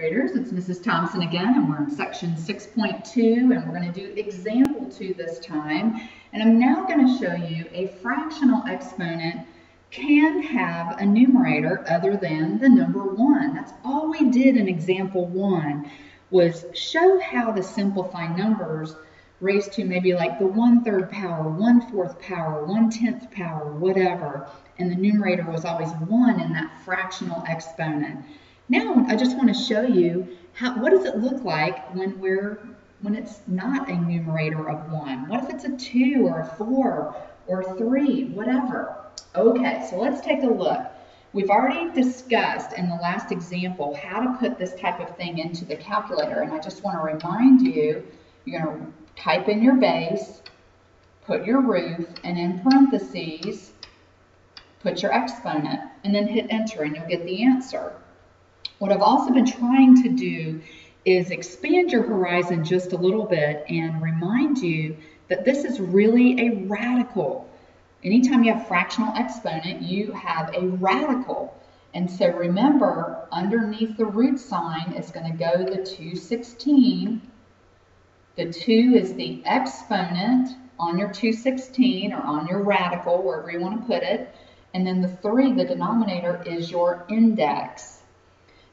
graders, it's Mrs. Thompson again, and we're in section 6.2, and we're going to do example 2 this time. And I'm now going to show you a fractional exponent can have a numerator other than the number 1. That's all we did in example 1, was show how to simplify numbers raised to maybe like the 1/3 power, 1/4 power, 1/10 power, whatever. And the numerator was always 1 in that fractional exponent. Now I just want to show you what does it look like when it's not a numerator of 1. What if it's a 2 or a 4 or 3, whatever. Okay, so let's take a look. We've already discussed in the last example how to put this type of thing into the calculator, and I just want to remind you, you're going to type in your base, put your root, and in parentheses, put your exponent, and then hit enter, and you'll get the answer. What I've also been trying to do is expand your horizon just a little bit and remind you that this is really a radical. Anytime you have fractional exponent, you have a radical. And so remember, underneath the root sign is going to go the 216. The 2 is the exponent on your 216 or on your radical, wherever you want to put it. And then the 3, the denominator, is your index.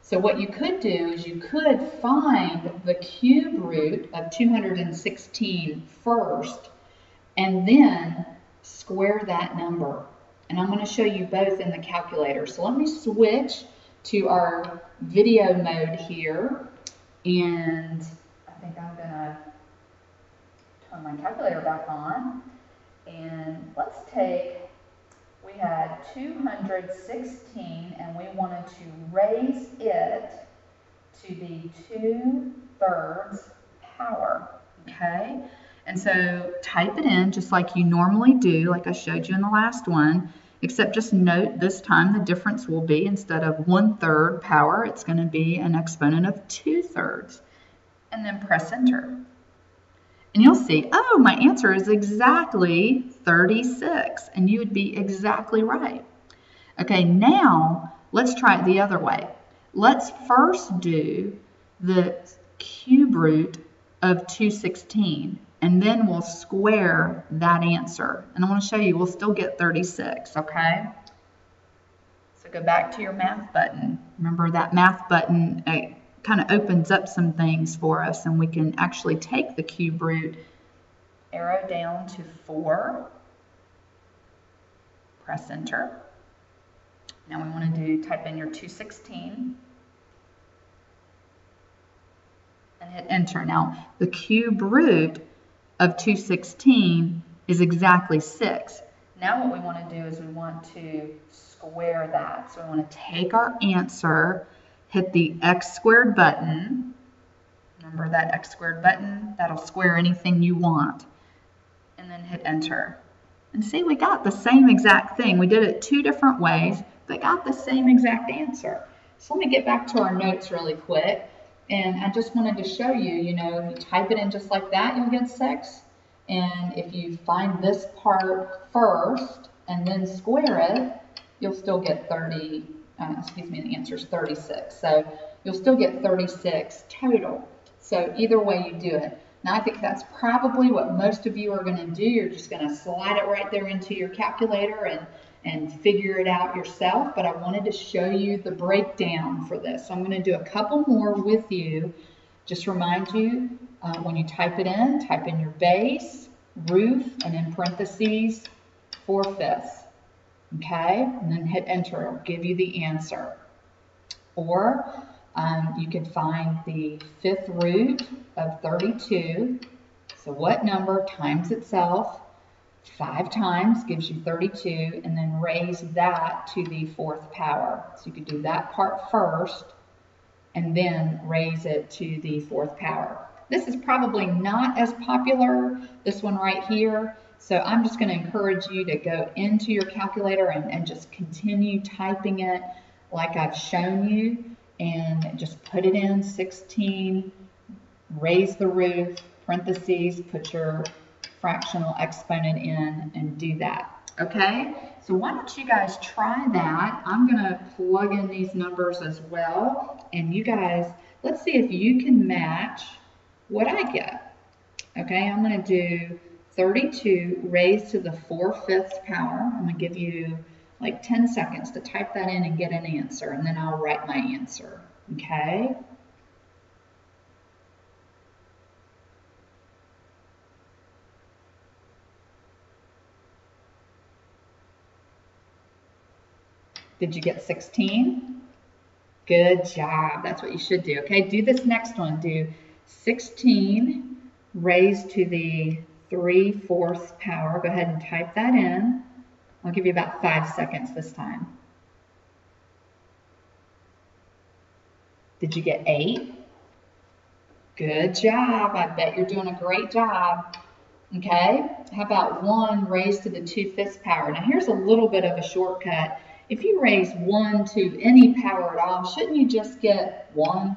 So what you could do is you could find the cube root of 216 first and then square that number. And I'm going to show you both in the calculator. So let me switch to our video mode here. And I think I'm going to turn my calculator back on. And let's take, we had 216 and we wanted to raise it to the 2/3 power, okay? And so type it in just like you normally do, like I showed you in the last one, except just note this time the difference will be instead of 1/3 power, it's going to be an exponent of 2/3. And then press enter. And you'll see, oh, my answer is exactly 36, and you would be exactly right. Okay, now let's try it the other way. Let's first do the cube root of 216, and then we'll square that answer. And I want to show you, we'll still get 36, okay? So go back to your math button. Remember that math button kind of opens up some things for us, and we can actually take the cube root, arrow down to 4, press enter. Now we want to type in your 216 and hit enter. Now the cube root of 216 is exactly 6. Now what we want to do is we want to square that. So we want to take our answer, hit the x squared button. Remember that x squared button? That'll square anything you want. And then hit enter. And see, we got the same exact thing. We did it 2 different ways, but got the same exact answer. So let me get back to our notes really quick. And I just wanted to show you, you know, if you type it in just like that, you'll get 6. And if you find this part first and then square it, you'll still get the answer is 36. So you'll still get 36 total. So either way you do it. Now I think that's probably what most of you are going to do. You're just going to slide it right there into your calculator and figure it out yourself. But I wanted to show you the breakdown for this. So I'm going to do a couple more with you. Just remind you, when you type it in, type in your base, root, and in parentheses, 4/5. Okay, and then hit enter. It'll give you the answer. Or you could find the 5th root of 32. So what number times itself 5 times gives you 32, and then raise that to the 4th power. So you could do that part first and then raise it to the 4th power. This is probably not as popular, this one right here. So I'm just going to encourage you to go into your calculator and just continue typing it like I've shown you, and just put it in 16, raise the root, parentheses, put your fractional exponent in, and do that. Okay, so why don't you guys try that? I'm going to plug in these numbers as well, and you guys Let's see if you can match what I get. Okay, I'm going to do 32 raised to the 4/5 power. I'm going to give you like 10 seconds to type that in and get an answer, and then I'll write my answer. Okay? Did you get 16? Good job. That's what you should do. Okay, do this next one. Do 16 raised to the 3/4 power. Go ahead and type that in. I'll give you about 5 seconds this time. Did you get 8? Good job. I bet you're doing a great job. Okay, how about 1 raised to the 2/5 power? Now here's a little bit of a shortcut. If you raise 1 to any power at all, shouldn't you just get 1?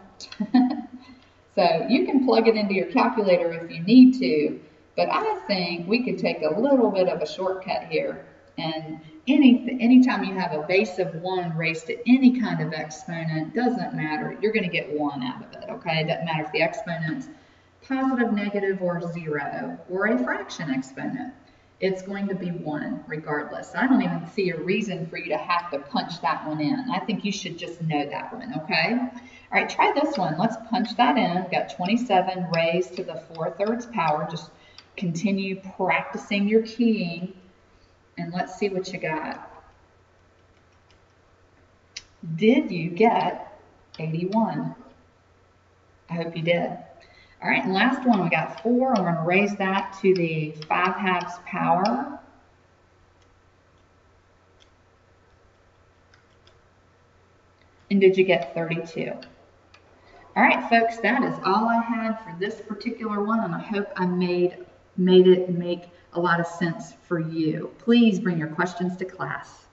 So you can plug it into your calculator if you need to, but I think we could take a little bit of a shortcut here. And anytime you have a base of 1 raised to any kind of exponent, doesn't matter. You're going to get 1 out of it, okay? It doesn't matter if the exponent's positive, negative, or 0, or a fraction exponent. It's going to be 1 regardless. I don't even see a reason for you to have to punch that one in. I think you should just know that one, okay? All right, try this one. Let's punch that in. We've got 27 raised to the 4/3 power. Just continue practicing your keying, and let's see what you got. Did you get 81? I hope you did. All right, and last one, we got 4. I'm going to raise that to the 5/2 power. And did you get 32? All right, folks, that is all I had for this particular one, and I hope I made it make a lot of sense for you. Please bring your questions to class.